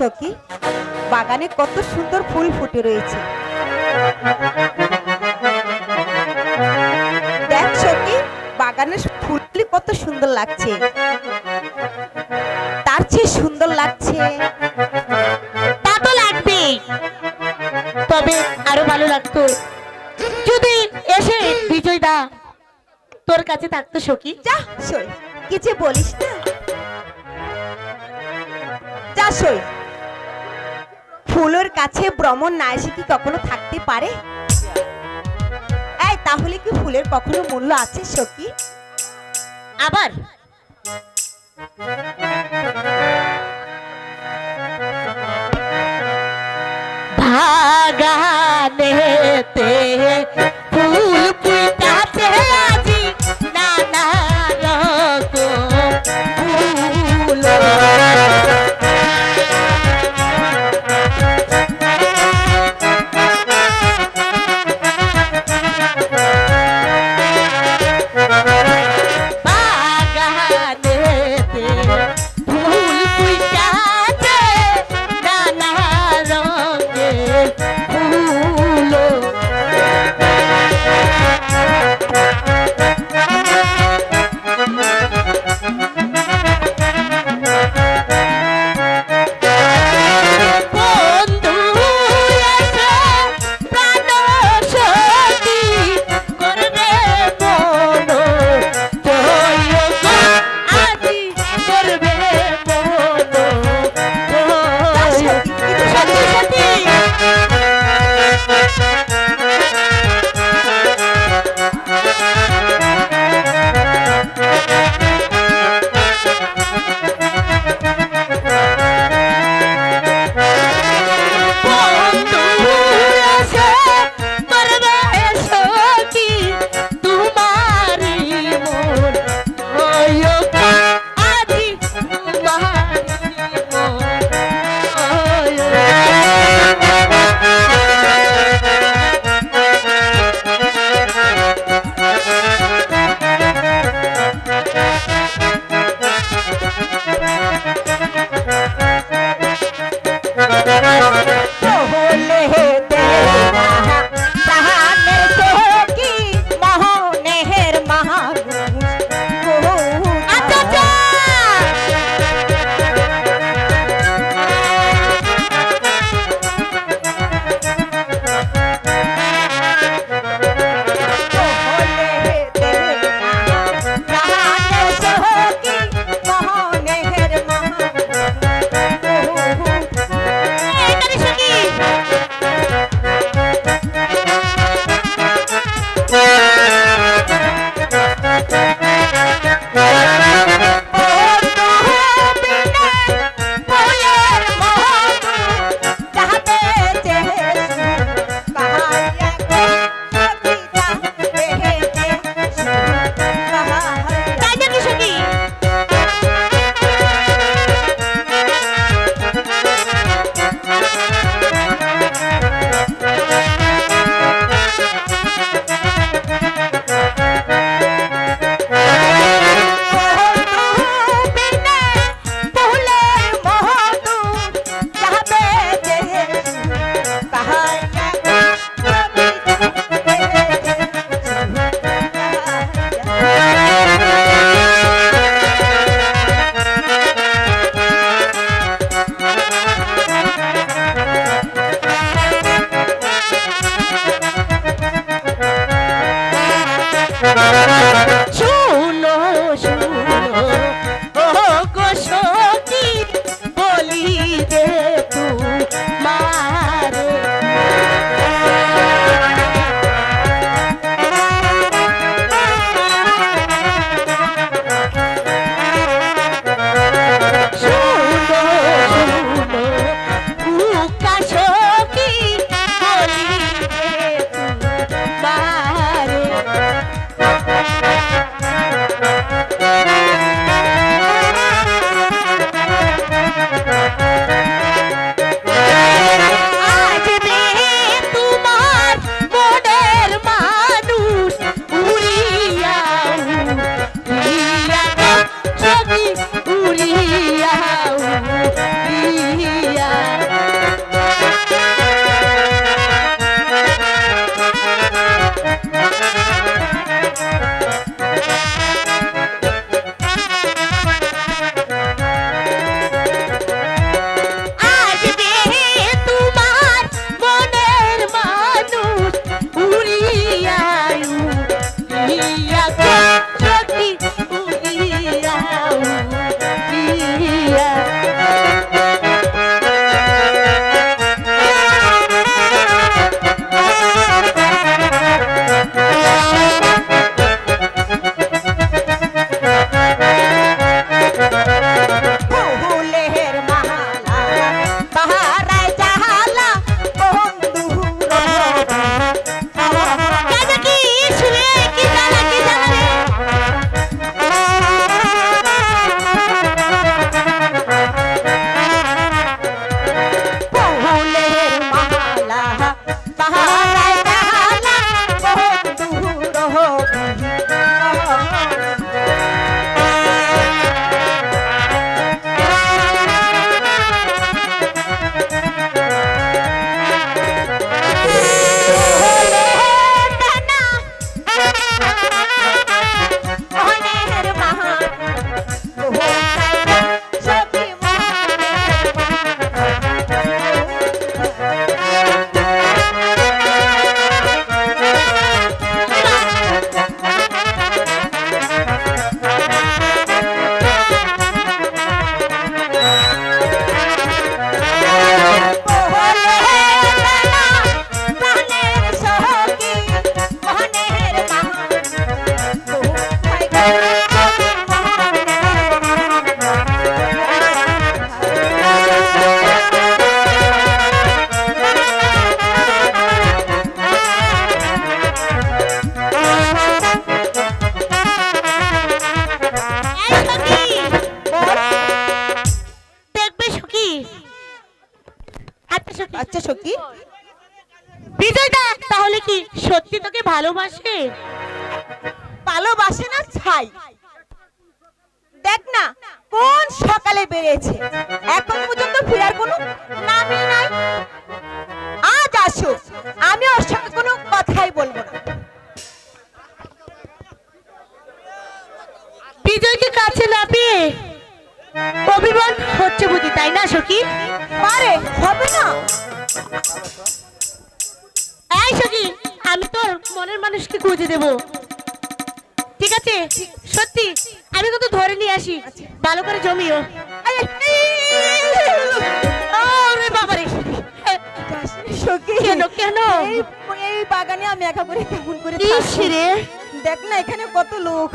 সখী, বাগানে কত সুন্দর ফুল ফুটে রয়েছে। দেখ সখী, বাগানের ফুলগুলি কত সুন্দর লাগছে। তার চেয়ে সুন্দর লাগছে। তা তো লাগবেই, তবে আরো ভালো লাগতো যদি এসে বিজয় দা তোর কাছে থাকতো সখী। যা সই, কি যে বলিস না। যা সই, ফুলের কাছে ভ্রমণ না এসে কি কখনো থাকতে পারে? এই তাহলে কি ফুলের কখনো মূল্য আছে সখী? আবার বাগানেতে ফুল ফুটাছে আজি নানা রকম ফুল। বাগানেতে ফুল ফুটাছে নানা রঙের ফুল। বিজয়দা তাহলে কি সত্যি তোকে ভালোবাসে? ভালোবাসে না ছাই। দেখ না কোন সকালে বেরিয়েছে, এখন পর্যন্ত ফেরার কোনো নামই নাই। আজ আসুক, আমি ওর সঙ্গে কোনো কথাই বলবো না। বিজয়কে কাছে না পেয়ে অভিমান হচ্ছে বুঝি, তাই না সখী? পারে হবে না। এই সখী, আমি তোর মনের মানুষকে খুঁজে দেব, ঠিক আছে? সত্যি আমি কিন্তু ধরে নিয়ে আসি, ভালো করে জমিও। ওরে বাবারে, সখী, কেন কেন? এই বাগানে আমি একা করে কেমন করে ইস থাকবো? রে, দেখ না এখানে কত লোক।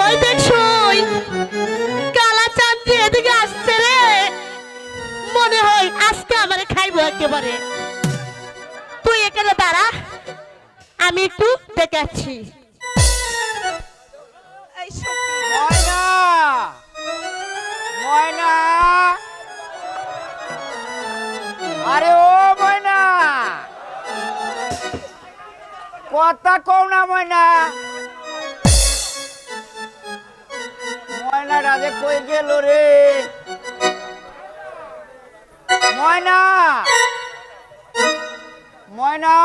ওই দেখ সই, কালা চাঁদ যে এদিকে আসছে রে, মনে হয় আজকে আমারে খাইবো একেবারে। তুই এখানে দাঁড়া, আমি একটু দেখাচ্ছি। এই সখী, ময়না, ময়না, আরে ও ময়না, কথা কও না ময়না। ময়না রাজে কই গেল রে? ময়না, ময়না,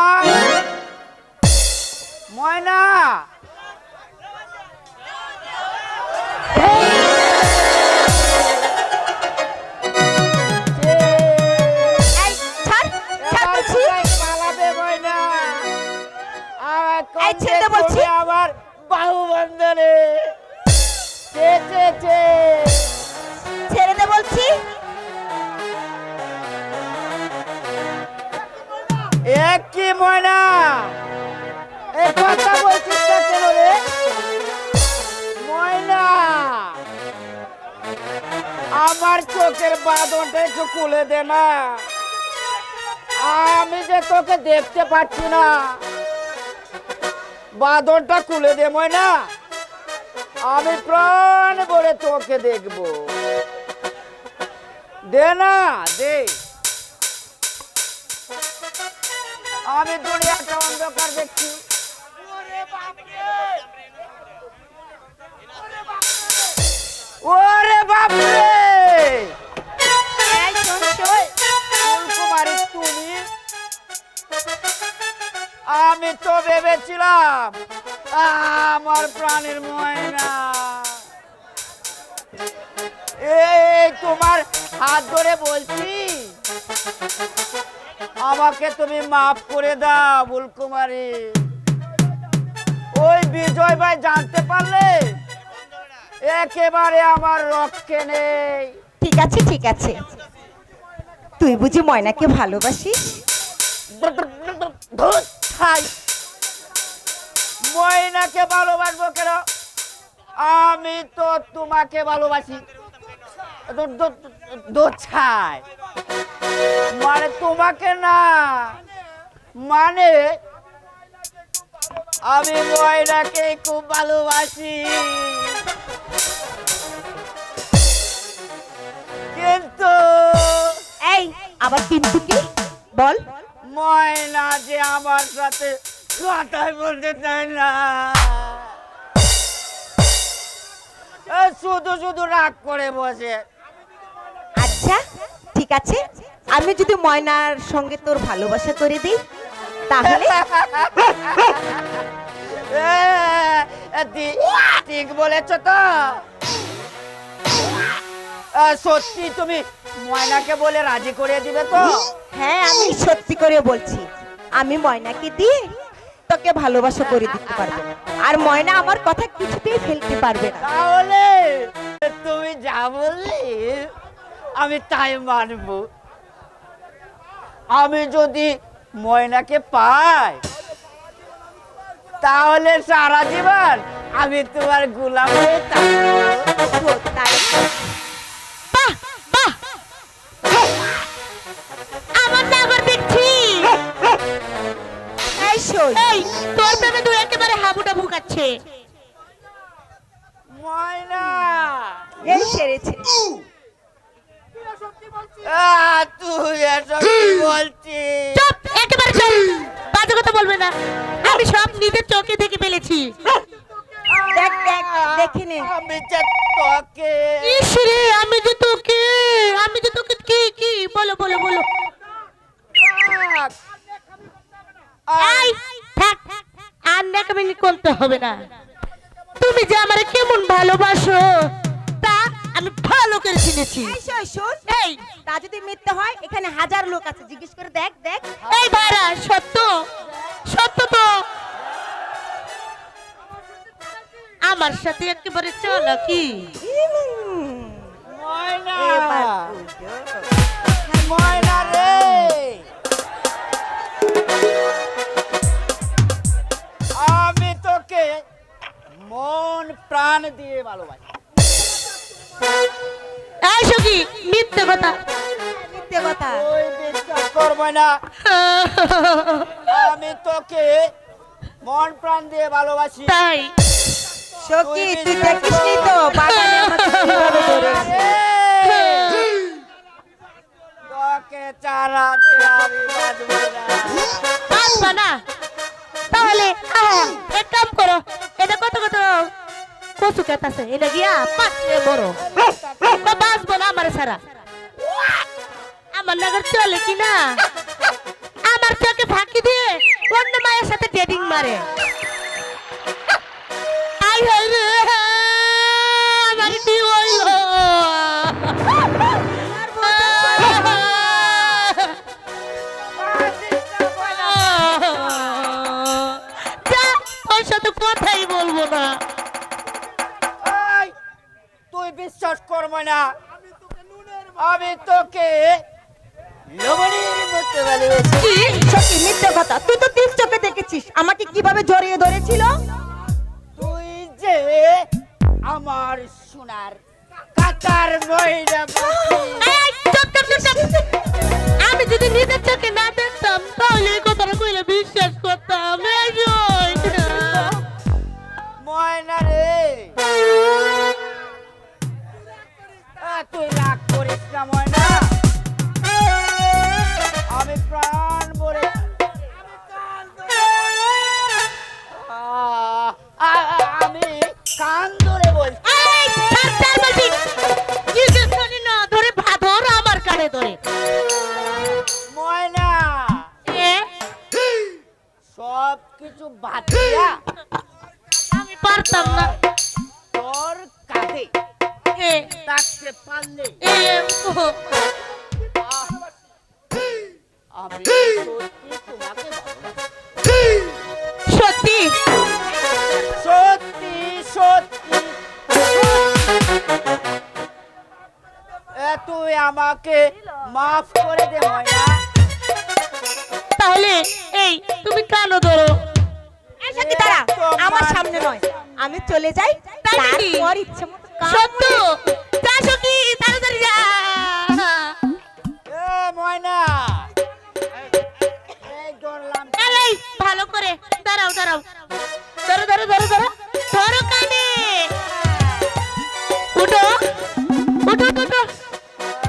ময়না, এই ছাড়, ছাড় বলছি। পালাবে ময়না। এই ছেড়ে বলছি। আবার বাহু বন্ধনে চে চে চে। ছেড়ে দে বলছি। এ কি ময়না, এই কথা বলছিস না কেন রে? ময়না, আমার চোখের বাঁধনটা একটু খুলে দে না, আমি যে তোকে দেখতে পাচ্ছি না। বাঁধনটা খুলে দে ময়না, আমি প্রাণ ভরে তোকে দেখব। দে না, দে। আমি দুনিয়াটা অন্ধকার দেখছি। ওরে বাপরে, এই শোন, শোন। ফুলকুমারী তুমি? আমি তো ভেবেছিলাম আমার প্রাণের ময়না। এই তোমার হাত ধরে বলছি, আমাকে তুমি মাফ করে দাও ফুলকুমারী। ওই বিজয় ভাই জানতে পারলে একেবারে আমার রক্ষে নেই। ঠিক আছে, ঠিক আছে। তুই বুঝি ময়নাকে ভালোবাসিস? ধুৎ খাই। ময়নাকে ভালোবাসবো কেন? আমি তো তোমাকে ভালোবাসি। দোছাই মানে তোমাকে না, মানে আমি ময়নাকে খুব ভালোবাসি, কিন্তু এই আবার কিন্তু কি বল? ময়না যে আমার সাথে কথাই বলতে চায় না, শুধু শুধু রাগ করে বসে। আচ্ছা ঠিক আছে, আমি যদি ময়নার সঙ্গে তোর ভালোবাসা করে দিই তাহলে? ঠিক বলেছ তো। সত্যি তুমি ময়নাকে বলে রাজি করে দিবে তো? হ্যাঁ, আমি সত্যি করে বলছি, আমি ময়নাকে দিয়ে তোকে ভালোবাসা করে দিতে পারবো, আর ময়না আমার কথা কিছুতেই ফেলতে পারবে না। তাহলে তুমি যা বললে আমি তাই মানব। আমি যদি ময়নাকে পাই তাহলে সারা জীবন আমি তোমার গোলাম হয়ে থাকবো। তাই বাহ বাহ, আমার না আবার দেখছি। এই শোন, এই তোর প্রেমে তুই একেবারে হাবুটা ভুকাচ্ছে। ময়না, এই সেরেছে। তুই এসব কি বলছিস? চুপ, একেবারে চুপ, বাজে কথা বলবে না। আমি সব নিজের চোখে দেখে ফেলেছি। দেখ দেখ দেখে নে। আমি যে তোকে ইসরে, আমি যে তোকে কি কি বলো বলো বলো। এই থাক, আর নেকামি করতে হবে না। তুমি যে আমারে কেমন ভালোবাসো তা আমি ভালো করে চিনেছি। এই শোন শোন, এই তা যদি মিথ্যে হয় এখানে হাজার লোক আছে, জিজ্ঞেস করে দেখ দেখ। এই ভাইরা, সত্য সত্য তো আমার সাথে একেবারে চলো কি? ময়না এবার বুঝো। ময়না রে, আমি তোকে মন প্রাণ দিয়ে ভালোবাসি। এই সখী, মিথ্যে কথা। মিথ্যে কথা। তুই বিশ্বাস করবে না, আমি তোকে মন প্রাণ দিয়ে ভালোবাসি। তাই সখী তুই দেখিসনি তো বাগানে আমাকে কিভাবে ধরেছে। তোকে চারা দিয়ে আমি বাঁচবো না। বাঁচবা না? তাহলে এক কাম করো, এটা কত কত কচু ক্ষেত আছে, এটা গিয়া পাকলে বড় বাঁচবো না আমার ছাড়া। আমার নগর চলে কি না? আমার চোখে ফাঁকি দিয়ে অন্য মায়ের সাথে ডেটিং মারে। আই হায় রে, আমার কি হইলো? যা, ওর সাথে কথাই বলবো না। এই, তুই বিশ্বাস করবে না, আমি তোকে লবণের মতো ভালোবাসি। কি? সত্যি মিথ্যে কথা, তুই তো তিন চোখে দেখেছিস আমাকে কিভাবে জড়িয়ে ধরেছিল। তুই যে আমার সোনার কাটার ময়না পাখি। এই, চুপ, চুপ, চুপ, চুপ। আমি যদি নিজের চোখে না দেখতাম তাহলে এই কথাটা কইলে বিশ্বাস করতাম। এই জয়। ময়না রে, তুই রাগ করিস না ময়না, আমি প্রাণ ভরে আমি কান ধরে বলছি। এই, ছাড়, ছাড় বলছি। নিজের শরীর না ধরে ভাদর আমার কানে ধরে। ময়না, এ, সব কিছু বাদ দিয়া আমি পারতাম না। তোর কাঁধে এ, থাকতে পারলে এ, ও, আমি সত্যি তোমাকে ভালোবাসি। সত্যি সত্যি সত্যি তুই আমাকে মাফ করে দে ময়না। তাহলে এই তুমি কানো ধরো। এই সত্যি দাঁড়া, আমার সামনে নয়, আমি চলে যাই, তাই নাকি? তারপর ইচ্ছে মতো কাম সত্য, করে- যা সখী, তাড়াতাড়ি যা। এ ময়না, এই ধরলাম। এই, এই, ভালো করে দাঁড়াও দাঁড়াও, ধরো ধরো ধরো ধরো ধরো কানে। উঠো উঠো উঠো,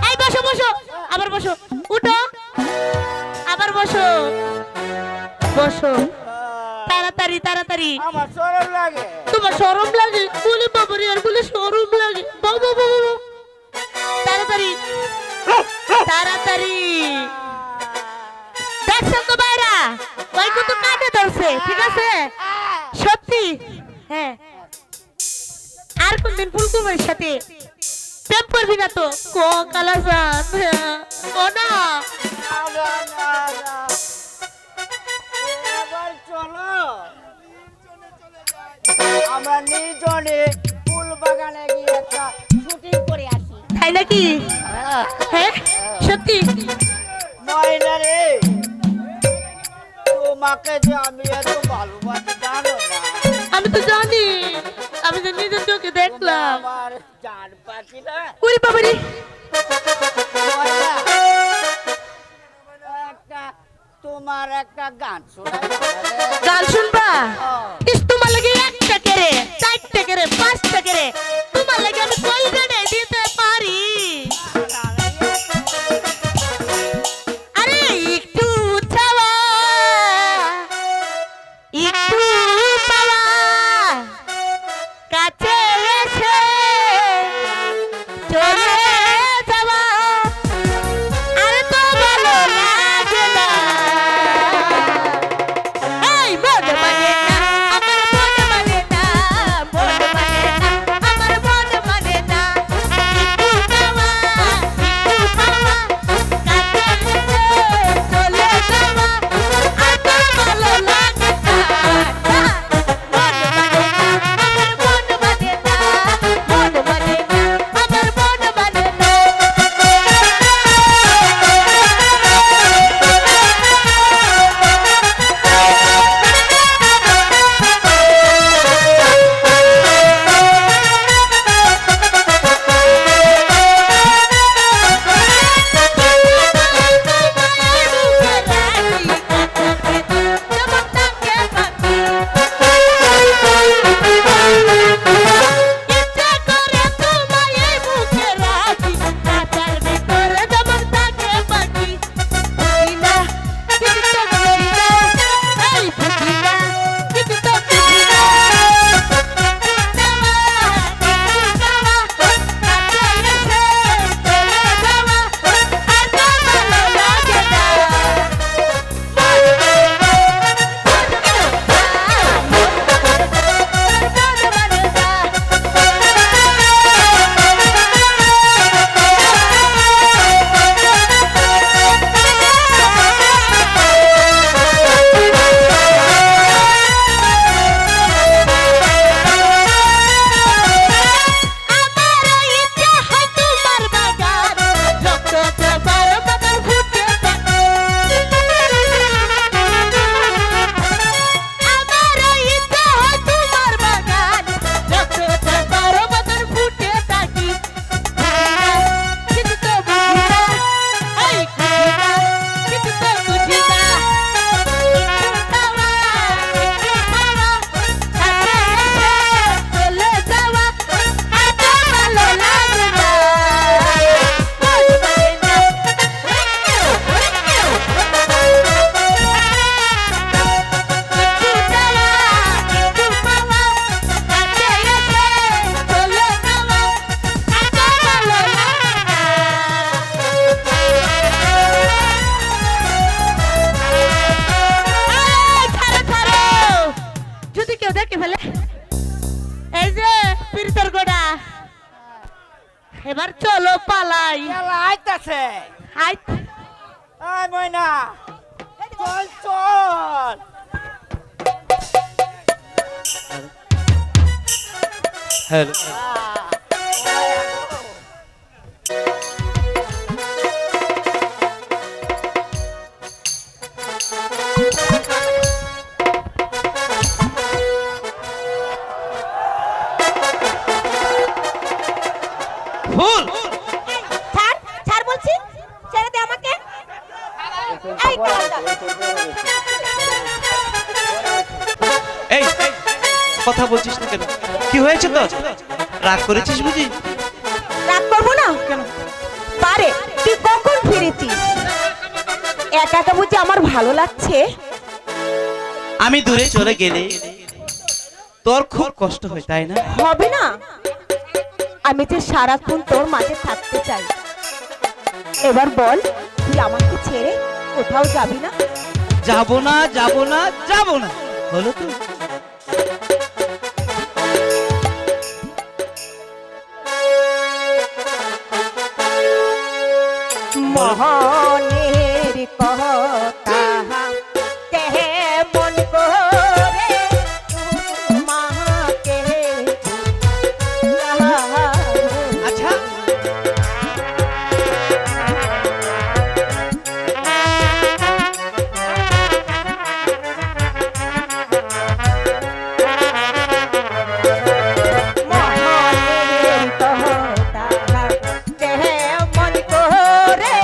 এই বসো বসো, আবার বসো, উঠো আবার বসো, বসো তাড়াতাড়ি তাড়াতাড়ি। আমার শরম লাগে। তোমার শরম লাগে? বলে বাবারে, আর বলে শরম লাগে? বাবা বাবা বাবা, তাড়াতাড়ি তাড়াতাড়ি। দেখছেন তো বাইরা, ওই কিন্তু কাটে ধরছে, ঠিক আছে? সত্যি? হ্যাঁ। আর কোনদিন ফুলকুমারির সাথে প্রেম করবি না তো? কো কালাজান, ও না। না, না, না, না। এবার চলো আমরা নির্জনে ফুল বাগানে গিয়ে একটা শুটিং করে আসি। তাই নাকি? হ্যাঁ সত্যি? ময়না রে, তোমাকে যে আমি এত ভালোবাসি জানো না? আমি তো জানি, আমি তো নিজের চোখে দেখলাম। আমার জান পাখি না ওরে বাবারে, ময়না, তোমার একটা গান শোনাই গান শুনবা? ইস, তোমার লাগে একটা কেরে, চারটা কেরে, পাঁচটা কেরে, তোমার লাগে আমি কই গানে দিতে পারি। যাই। খেলা আইতাছে। আই আয় ময়না, চল চল। হ্যালো ফুল ছাড় ছাড় বলছি, ছেড়ে দে আমাকে। এই কালাচাঁদ, এই কথা বলছিস না কেন? কি হয়েছে তো? রাগ করেছিস বুঝি? রাগ করবো না কেন? পারে, তুই কখন ফিরেছিস? একা একা বুঝি আমার ভালো লাগছে? আমি দূরে চলে গেলে তোর খুব কষ্ট হয় তাই না? হবে না, আমি যে সারাক্ষণ তোর মাঝে থাকতে চাই। এবার বল, তুই আমাকে ছেড়ে কোথাও যাবি না? যাব না যাব না যাব না, হলো তো? মোহনের কথা কেমন করে তোমাকে আচ্ছা মোহনের কথা কেমন করে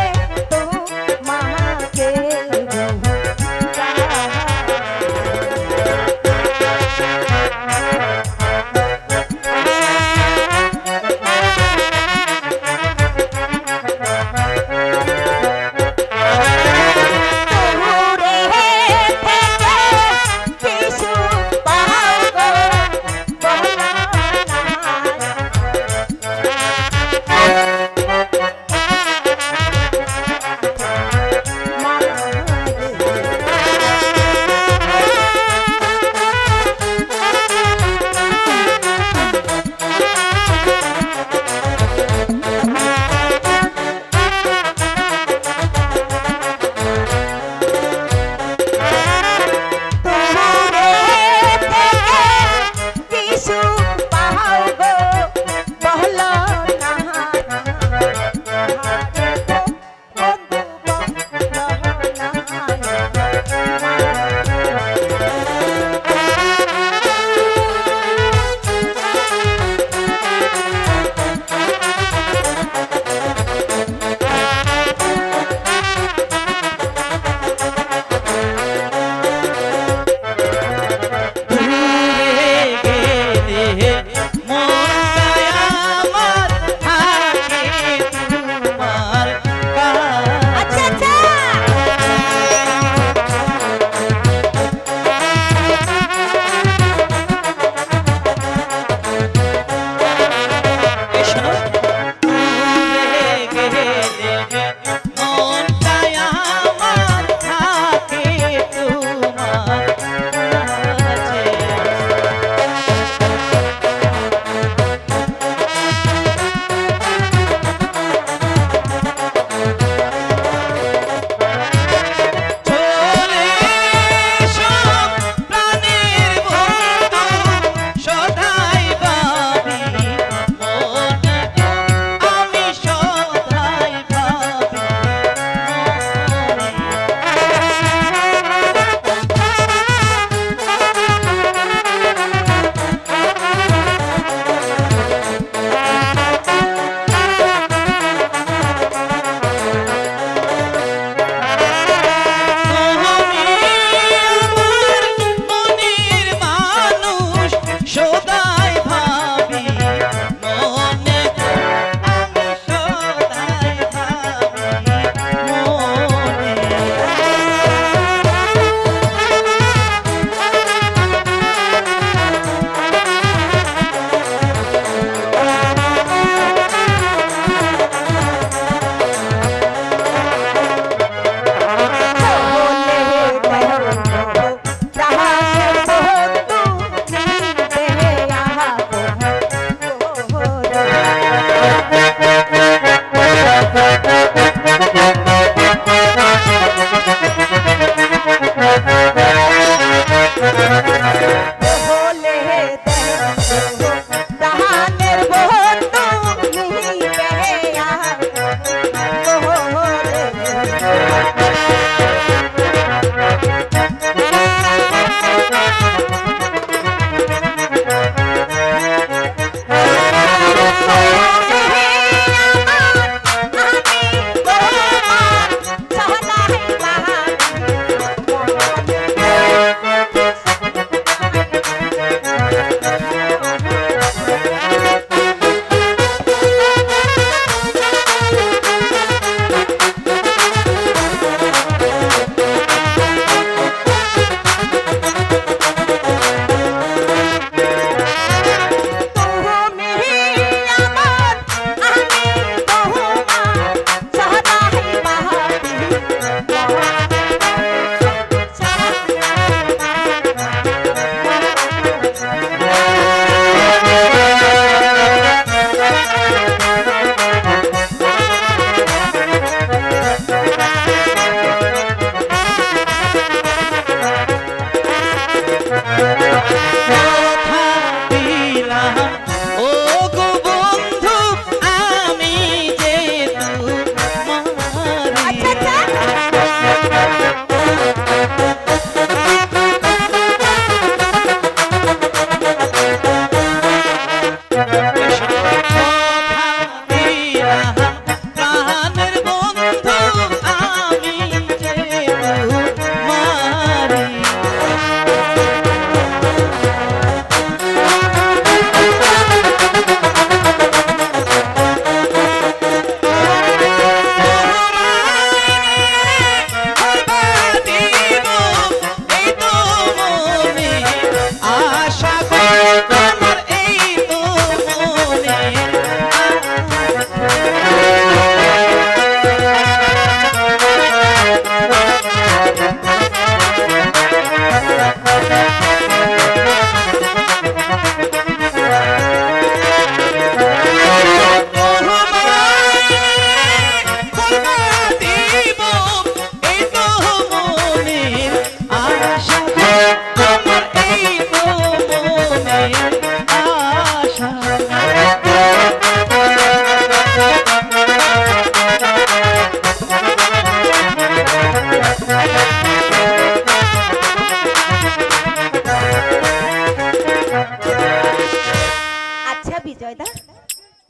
আচ্ছা বিজয়দা,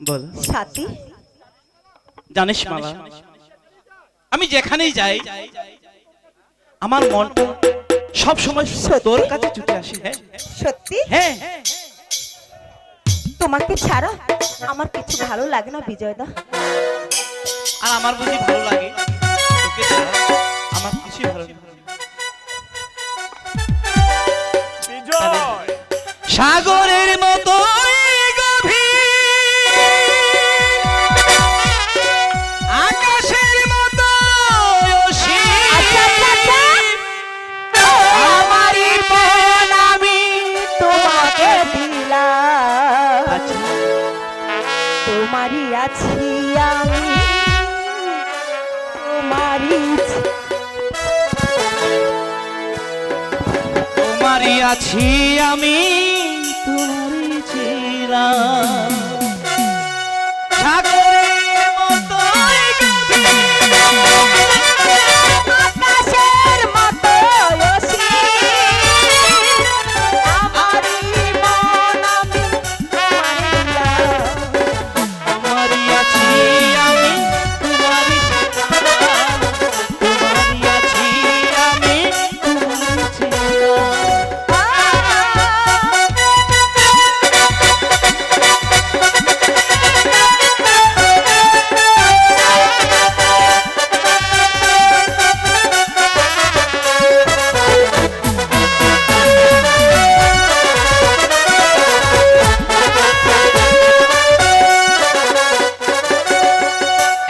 বল। সাথী, জানিস মালা, আমি যেখানেই যাই আমার মনটা সব সময় তোর কাছে ছুটে আসে। হ্যাঁ সত্যি হ্যাঁ, তোমাকে ছাড়া আমার কিছু ভালো লাগে না বিজয়দা। আর আমার বুঝি ভালো লাগে, তোকে ছাড়া আমার কিছুই ভালো লাগে না। বিজয় সাগরের মতো আকাশের মতো আচ্ছা, আচ্ছা, আচ্ছা। আমারই মন আমি তোমাকে দিলাম, তোমারই আছি আমি, তোমারই আছি আমি, তোমারই ছিলাম। সাগরের মতো আকাশের মতো অসীম, আমারই মন আমি তোমারে দিলাম। তোমারই আছি আমি, তোমারই ছিলাম। তোমারই আছি আমি, তোমারই ছিলাম।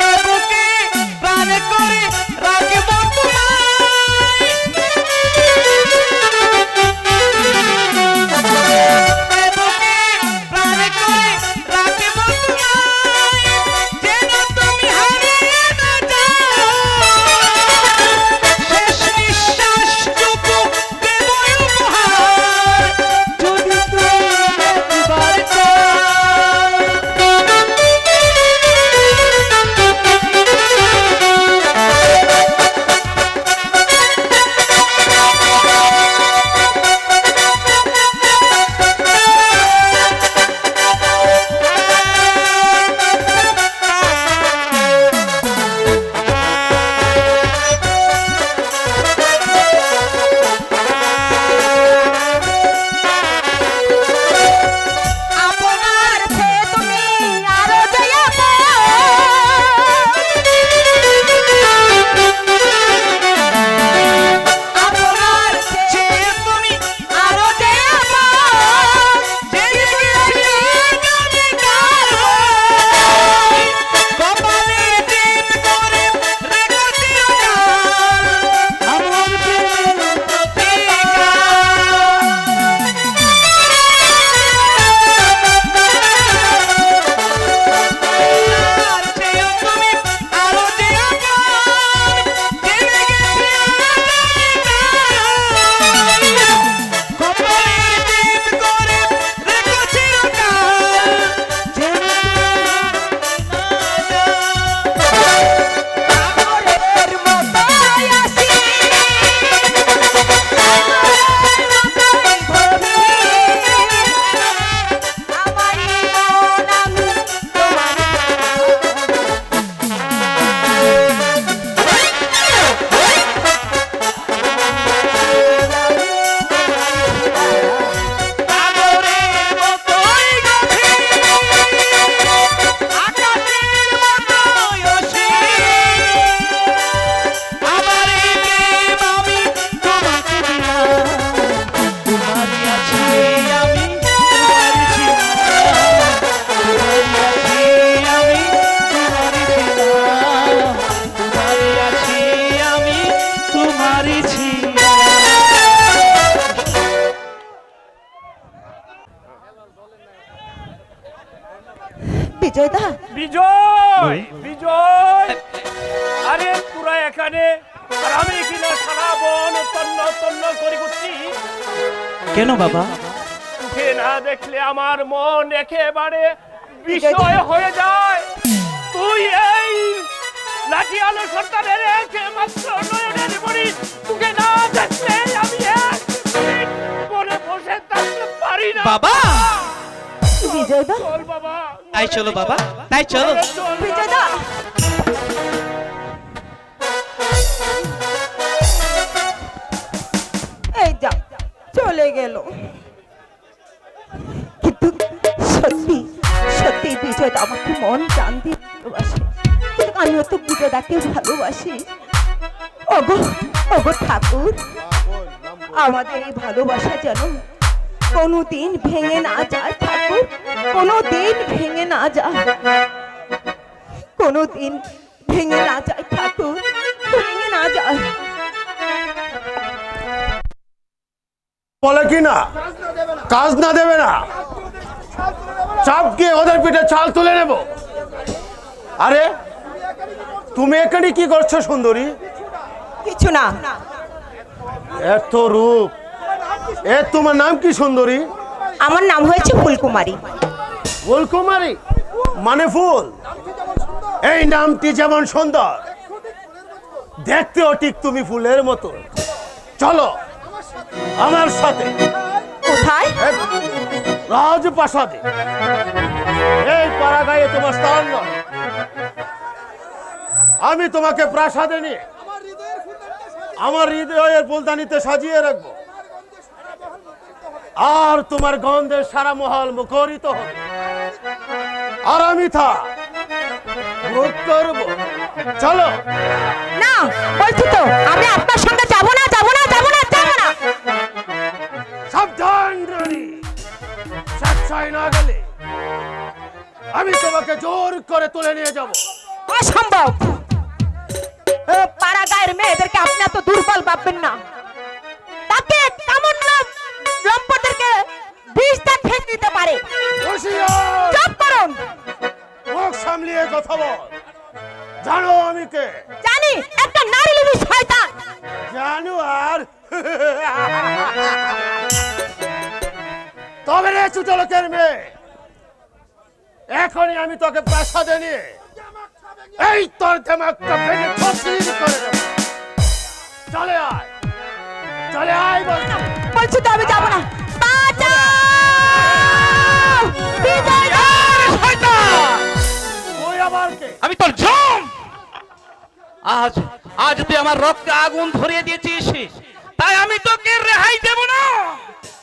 এ বুকে প্রাণ করে রাখব তোমায়। এ বুকে প্রাণ করে রাখব তোমায়। যেন তুমি হারিয়ে না যাও। শেষ নিঃশ্বাসটুকু দেব উপহার, যদি তুমি একবার চাও। আপনার চেয়ে তুমি আরো যে আপন, আপনার চেয়ে তুমি আরো যে আপন, জেগে গেছি আমি কার হয়ে। কপালের টিপ করে রেখো চিরকাল আমার প্রেমের প্রতিকার। আর চেয়েও তুমি আরো যে আপন, জেগে গেছি আমি কার হয়ে। কপালের টিপ করে রেখো চিরকাল যেন পাগলের মতো আসি, পাগলের মতোই ভাবি, আমারই মন আমি তোমারে দিলাম। সাগরের মতোই গভীর, আকাশের মতোই অসীম। আমার এই প্রেম আমি তোমাকে দিলাম। তোমারই আছি আমি, তোমারই ছিলাম। তোমারই আছি আমি, তোমারই ছিলাম। তোমারই আছি আমি, তোমারই ছিলাম। বিজয়দা, বিজয় বিজয় আরে তোরা এখানে আর আমি কিনা সারা বন তন্ন তন্ন করে করছি। কেন বাবা? উঠে না দেখলে আমার মন একেবারে বিষয় হয়ে যায়। তুই এই লাঠি আলো সন্তানের রেখে মাত্র নয়নের মণি তোকে না দেখলে আমি এক মিনিট মনে বসে থাকতে পারি না। বাবা বিজয়দা, চল বাবা, তাই চলো বাবা, তাই চলো। চল বিজয়দা, এই যা চলে গেল। কিন্তু সত্যি সত্যি বিজয়দা আমাকে মন প্রাণ দিয়ে ভালোবাসে, কিন্তু আমিও তো বিজয়দাকে ভালোবাসি। ওগো ওগো ঠাকুর, আমাদের এই ভালোবাসা যেন কোনোদিন ভেঙে না যায় ঠাকুর, কোনোদিন ভেঙে না যায়, কোনোদিন ভেঙে না যায় ঠাকুর, ভেঙে না যায়। বলে কি না কাজ না দেবে না, চাপকে ওদের পিঠে চাল তুলে নেব। আরে তুমি এখানে কি করছো সুন্দরী? কিছু না। এত রূপ, তোমার নাম কি সুন্দরী? আমার নাম হয়েছে ফুলকুমারী। ফুলকুমারী মানে ফুল? এই নামটি যেমন সুন্দর, দেখতেও ঠিক তুমি ফুলের মতো। চলো আমার সাথে। কোথায়? রাজপ্রাসাদে। এই পাড়াগাঁয়ে তোমার স্থান নয়। আমি তোমাকে প্রাসাদে নিয়ে আমার হৃদয়ের ফুলদানিতে সাজিয়ে রাখবো, আর তোমার গন্ধে সারা মহল মুখরিত হবে। আর আমি তা ভোগ করবো। চলো। না বলছি তো, আমি আপনার সঙ্গে যাব না, যাব না, যাব না, যাব না। সাবধান রানী, স্বেচ্ছায় না গেলে আমি তোমাকে জোর করে তুলে নিয়ে যাব। অসম্ভব। পাড়া গায়ের মেয়েদেরকে আপনি এত দুর্বল ভাববেন না। তাকে কামড় লম্পটদেরকে বিষটা খেয়ে দিতে পারে। হুঁশিয়ার! চুপ করুন। মুখ সামলিয়ে কথা বল। জানো আমি কে? জানি, একটা নারী লোভী শয়তান। জানো আর তবে রে চুতলকের মেয়ে, এখনই আমি তোকে প্রাসাদে নিয়ে এই তোর দেমাগটা ভেঙে ছত্রিশ করে দেব। চলে আয়, চলে আয় বলছি। বলছি তো আমি যাব না। বাঁচাও! বিজয় দা! তুই আবার কে? আমি তোর জম। আজ আজ তুই আমার রক্তে আগুন ধরিয়ে দিয়েছিস, তাই আমি তোকে রেহাই দেব না।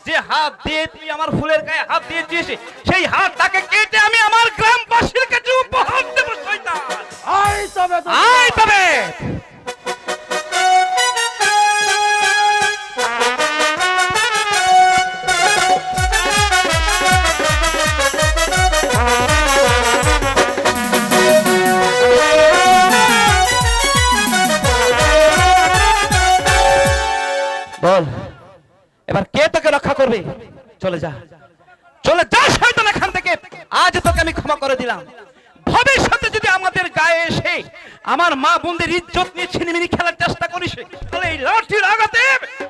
যে হাত দিয়ে তুই আমার ফুলের গায়ে হাত দিয়েছিস, সেই হাতটাকে কেটে আমি আমার গ্রামবাসীর কাছে উপহার দেব। শয়তান, আয় তবে তো। আয় তবে। বল এবার কে তোকে রক্ষা করবে? চলে যা, চলে যা শয়তান এখান থেকে। আজ তোকে আমি ক্ষমা করে দিলাম। ভবিষ্যতে যদি আমাদের গায়ে এসে আমার মা বোনদের ইজ্জত নিয়ে ছিনিমিনি খেলার চেষ্টা করিস, তাহলে এই লাঠির আঘাতে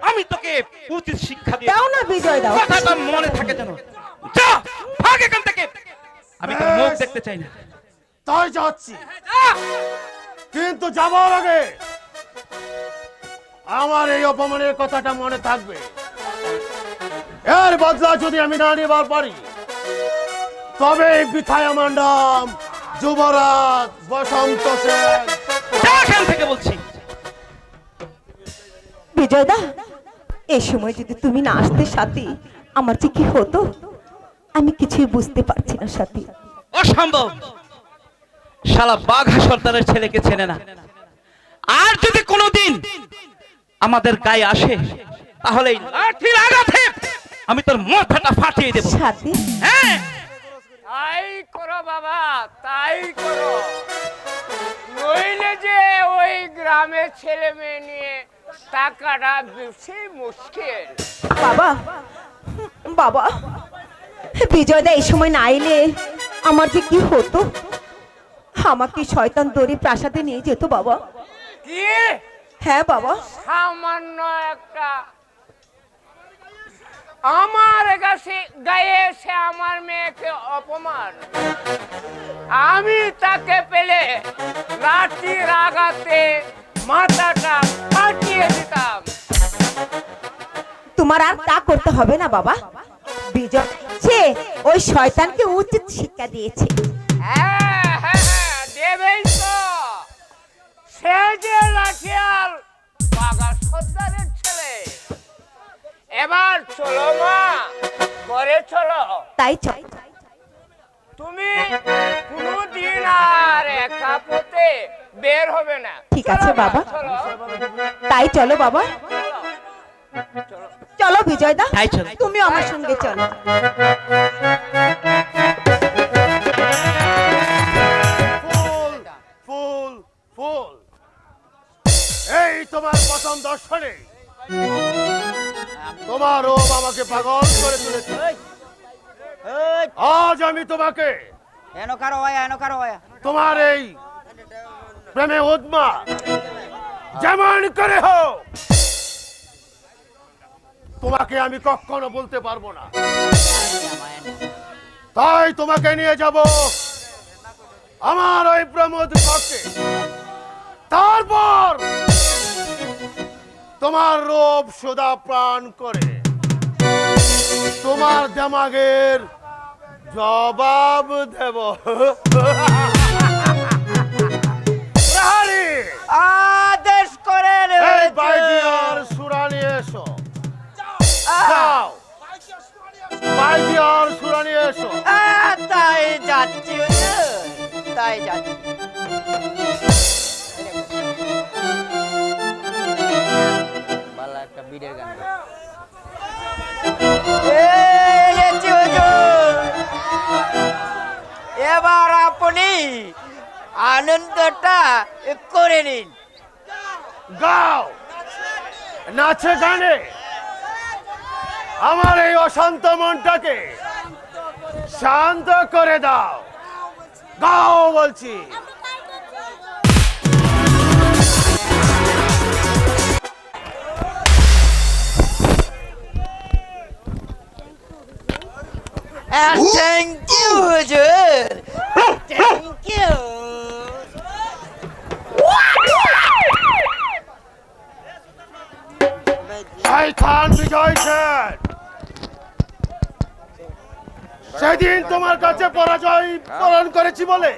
আমি তোকে উচিত শিক্ষা দিই। দাও না বিজয় দাও। কথাটা মনে থাকে যেন। যা, ভাগ এখান থেকে। আমি তোর মুখ দেখতে চাই না। তাই যাচ্ছি, যা। কিন্তু যাবার আগে আমার এই অপমানের কথাটা মনে থাকবে। এর বদলা যদি আমি না নিবার পারি, তবে এই বৃথায় আমার নাম যুবরাজ বসন্ত সেন। যা এখান থেকে বলছি। বিজয় দা, এই সময় যদি তুমি না আসতে সাথী, আমার যে কি হতো আমি কিছুই বুঝতে পারছি না সাথী। অসম্ভব। শালা বাঘা সর্দারের ছেলেকে চেনে না। আর যদি কোনোদিন আমাদের গায়ে আসে, তাহলে এই লাঠির আঘাতে আমি তোর মাথাটা ফাটিয়ে দেব। সাথী, হ্যাঁ, তাই করো বাবা, তাই করো। নইলে যে ওই গ্রামের ছেলে মেয়ে নিয়ে টাকাটা বেশি মুশকিল। বাবা বাবা, বিজয় দা এই সময় না এলে আমার যে কি হতো। আমাকে শয়তান দড়ি প্রাসাদে নিয়ে যেত বাবা। কি হ্যাঁ বাবা। সামান্য একটা আমার কাছে গায়ে এসে আমার মেয়েকে অপমান, আমি তাকে পেলে লাঠির আঘাতে মাথাটা ফাটিয়ে দিতাম। তোমার আর তা করতে হবে না বাবা। বিজয় সে ওই শয়তানকে উচিত শিক্ষা দিয়েছে। হ্যাঁ হ্যাঁ হ্যাঁ, দেবেই তো। সে যে লাঠিয়াল বাঘা সর্দারের ছেলে। এবার চলো মা, ঘরে চলো। তাই চল। তুমি কোনদিন আর একা পথে বের হবে না। ঠিক আছে চলো মা, বাবা। চলো। তাই চলো বাবা। চলো। চলো বিজয় দা, তাই চলো। তুমিও আমার সঙ্গে চলো। ফুল ফুল ফুল, এই তোমার প্রথম দর্শনে তোমার ও আমাকে পাগল করে তুলেছে। আজ আমি তোমাকে তোমার এই প্রেমে উদ্মা যেমন করে হোক তোমাকে আমি কখনো বলতে পারবো না। তাই তোমাকে নিয়ে যাব আমার ওই প্রমোদ কক্ষে। তারপর তোমার রূপ সুধা প্রাণ করে তোমার দেমাগের জবাব দেব। প্রহরী, আদেশ করেন। এই বাইজিয়ার সুরা নিয়ে এসো। যাও, বাইজিয়ার সুরা নিয়ে এসো। তাই যাচ্ছি, তাই যাচ্ছি। এবার আপনি আনন্দটা করে নিন। গাও, নাচে গানে আমার এই অশান্ত মনটাকে শান্ত করে দাও। গাও বলছি। থ্যাংক ইউ হুজুর, থ্যাংক ইউ। এই খান বিজয় সেন, সেদিন তোমার কাছে পরাজয় বরণ করেছি বলে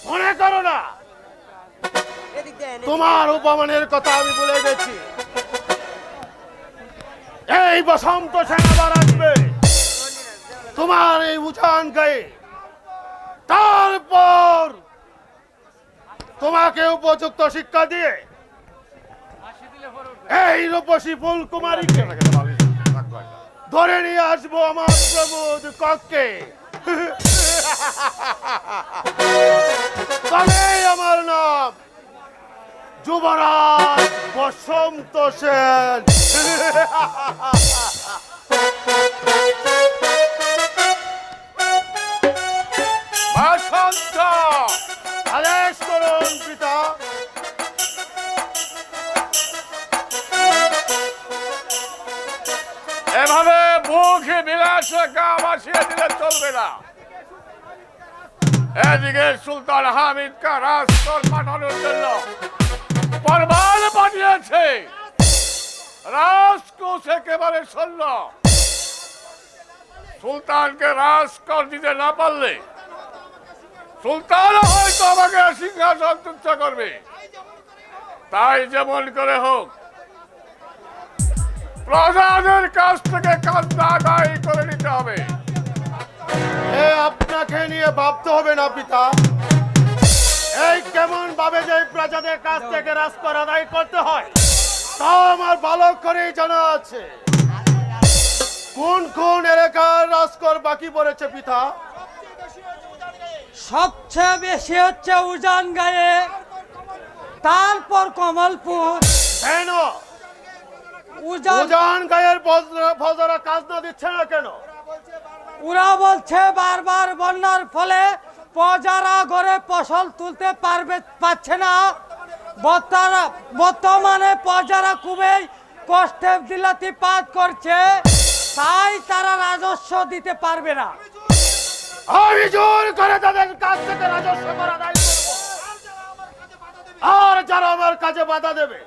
মনে করো না তোমার উপমানের কথা আমি ভুলে গেছি। এই বসন্ত সেন আবার আসবে তোমার এই উজান গায়ে। তারপর তোমাকে উপযুক্ত শিক্ষা দিয়ে এই রূপসী ফুল কুমারীকে ধরে নিয়ে আসবো আমার প্রমোদ কক্ষে। তবেই আমার নাম যুবরাজ বসন্ত সেন। বসন্ত, আদেশ করুন পিতা। এভাবে মুখে বিলাসে গা ভাসিয়ে দিলে চলবে না। এদিকে সুলতান হামিদকে রাজকোষ পাঠানোর জন্য ফরমান পাঠিয়েছে। রাজকোষ একেবারে শূন্য। সুলতানকে রাজকোষ দিতে না পারলে সুলতান হয়তো আমাকে সিংহাসন তুচ্ছ করবে। তাই যেমন করে হোক প্রজাদের কাছ থেকে কাজটা আদায় করে নিতে হবে। আপনাকে নিয়ে ভাবতে হবে না পিতা। এই কেমন ভাবে যে প্রজাদের কাছ থেকে রাজকর আদায় করতে হয় তা আমার ভালো করেই জানা আছে। কোন কোন এলাকার রাজকর বাকি পড়েছে পিতা? সবচেয়ে বেশি হচ্ছে উজান গায়ে, তারপর কমলপুর। কেন উজান উজান গায়ের ফজরা কাজ না দিচ্ছে না কেন? ওরা বলছে বারবার বন্যার ফলে প্রজারা ঘরে ফসল তুলতে পারছে না। বর্তমানে প্রজারা খুবই কষ্টে দিলাতিপাত করছে। তাই তারা রাজস্ব দিতে পারবে না। আমি জোর করে তাদের কাছ থেকে রাজস্ব করা দায়ী করব। আর যারা আমার কাজে বাধা দেবে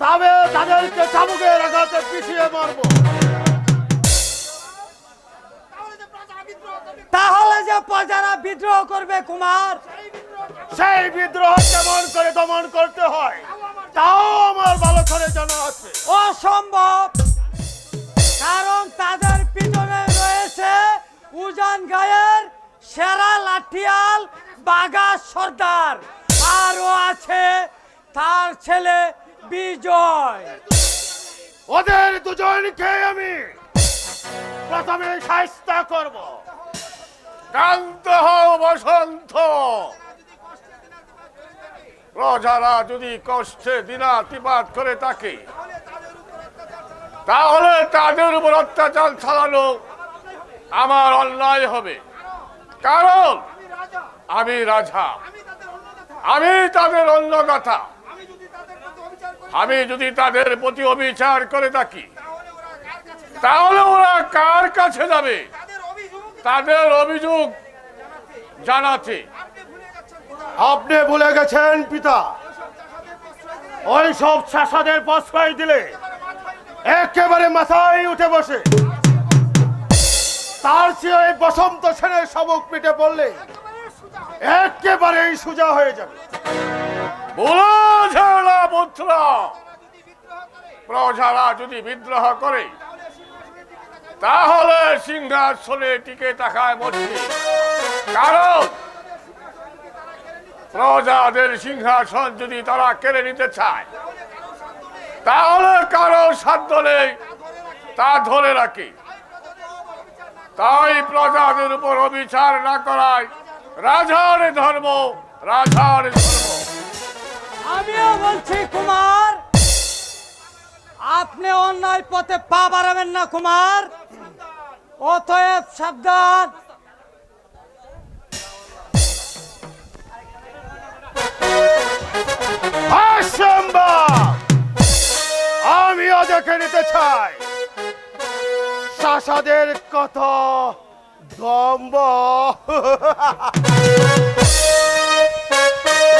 তবে তাদেরকে চাবুকের আঘাতে পিছিয়ে মারবো। তাহলে যে প্রজারা বিদ্রোহ করবে কুমার, সেই বিদ্রোহ কেমন করে দমন করতে হয় তাও আমার ভালো করে জানা আছে। অসম্ভব, কারণ তাদের পিছনে রয়েছে উজান গায়ের সেরা লাঠিয়াল বাঘা সর্দার, আরও আছে তার ছেলে বিজয়। ওদের দুজনকে আমি প্রথমে শায়েস্তা করব। শান্ত হও বসন্ত। প্রজারা যদি কষ্টে দিনাতিপাত করে থাকে তাহলে তাদের উপর অত্যাচার চালানো আমার অন্যায় হবে, কারণ আমি রাজা, আমি তাদের অন্নদাতা। আমি যদি তাদের প্রতি অবিচার করে থাকি তাহলে ওরা কার কাছে যাবে? তাদের অভিযোগ জানাতে। আপনি ভুলে গেছেন পিতা, ওই সব শাসাদের প্রশ্রয় দিলে একেবারে মাথায় উঠে বসে। তার চেয়ে ওই বসন্ত সেনের শাবক পিঠে পড়লে একেবারেই সোজা হয়ে যাবে। বুঝলা পুত্র, প্রজারা যদি বিদ্রোহ করে তাহলে সিংহাসনে টিকে থাকায় মুশকিল, কারণ প্রজাদের সিংহাসন যদি তারা কেড়ে নিতে চায় তাহলে কারো সাধ্য নেই তা ধরে রাখে। তাই প্রজাদের উপর অবিচার না করায় রাজার ধর্ম, রাজার ধর্ম। আমিও বলছি কুমার, আপনি অন্যায় পথে পা বাড়াবেন না কুমার, অতএব সাবধান। অসম্ভব! আমিও দেখে নিতে চাই শাসাদের কত দম্ভ।